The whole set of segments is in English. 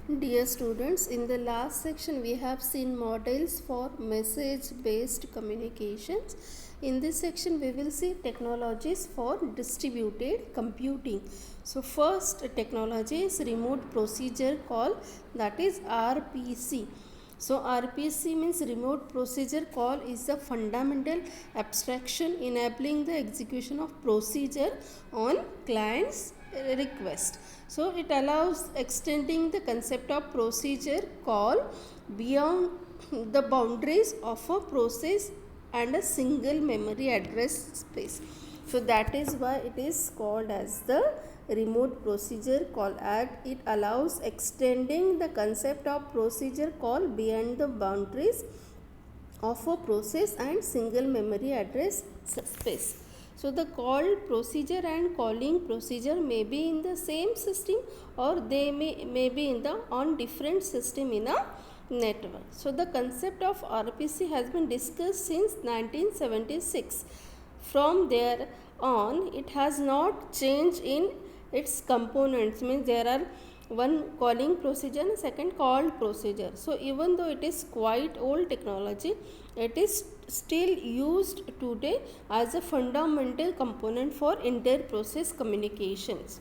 Dear students, in the last section we have seen models for message based communications. In this section we will see technologies for distributed computing. So first technology is remote procedure call, that is RPC. So RPC means remote procedure call is the fundamental abstraction enabling the execution of procedure on client's request. So it allows extending the concept of procedure call beyond the boundaries of a process and a single memory address space. So that is why it is called as the remote procedure call. It allows extending the concept of procedure call beyond the boundaries of a process and single memory address space. So the call procedure and calling procedure may be in the same system, or they may be in the on different system in a network. So the concept of RPC has been discussed since 1976. From there on, it has not changed in its components. Means there are one calling procedure and second called procedure. So even though it is quite old technology, it is still used today as a fundamental component for inter-process communications.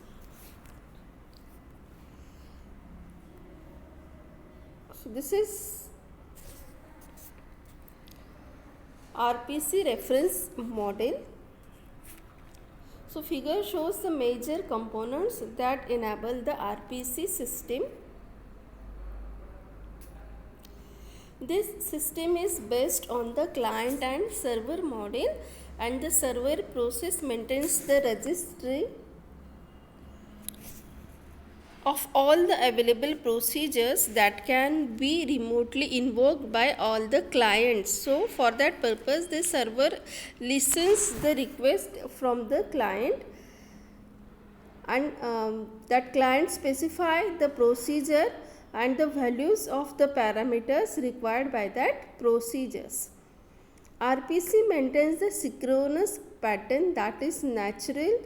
So this is RPC reference model. So figure shows the major components that enable the RPC system. This system is based on the client and server model, and the server process maintains the registry of all the available procedures that can be remotely invoked by all the clients. So for that purpose, the server listens the request from the client, and that client specify the procedure and the values of the parameters required by that procedures. RPC maintains the synchronous pattern that is natural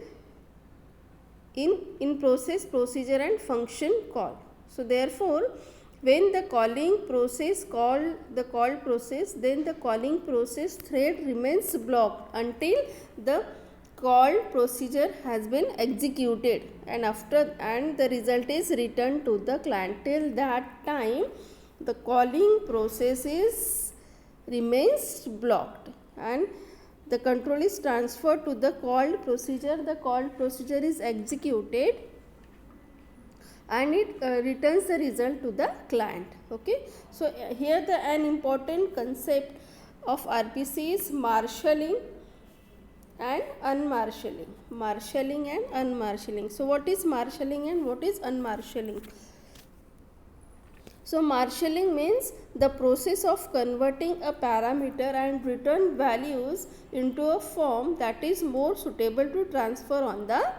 in process, procedure and function call. So therefore, when the calling process call the call process, then the calling process thread remains blocked until the called procedure has been executed, and the result is returned to the client. Till that time the calling process remains blocked and the control is transferred to the called procedure. The called procedure is executed and it returns the result to the client. Okay, so here an important concept of RPC is marshalling and unmarshalling. Marshalling and unmarshalling. So what is marshalling and what is unmarshalling? So marshalling means the process of converting a parameter and return values into a form that is more suitable to transfer on the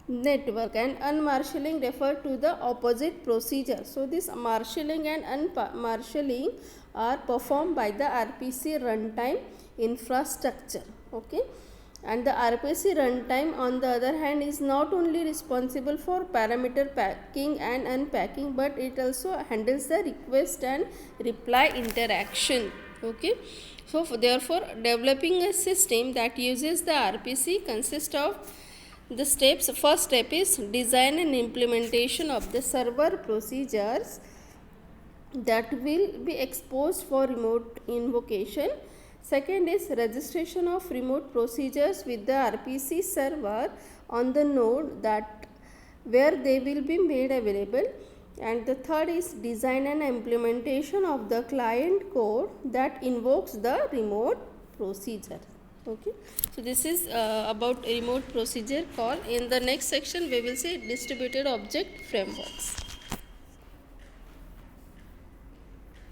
network, and unmarshalling refer to the opposite procedure. So this marshalling and unmarshalling are performed by the RPC runtime infrastructure. Okay, and the RPC runtime on the other hand is not only responsible for parameter packing and unpacking, but it also handles the request and reply interaction. Okay, so therefore developing a system that uses the RPC consists of the steps. First step is design and implementation of the server procedures that will be exposed for remote invocation. Second is registration of remote procedures with the RPC server on the node that where they will be made available. And the third is design and implementation of the client code that invokes the remote procedure. Okay, so this is about remote procedure call. In the next section we will see distributed object frameworks.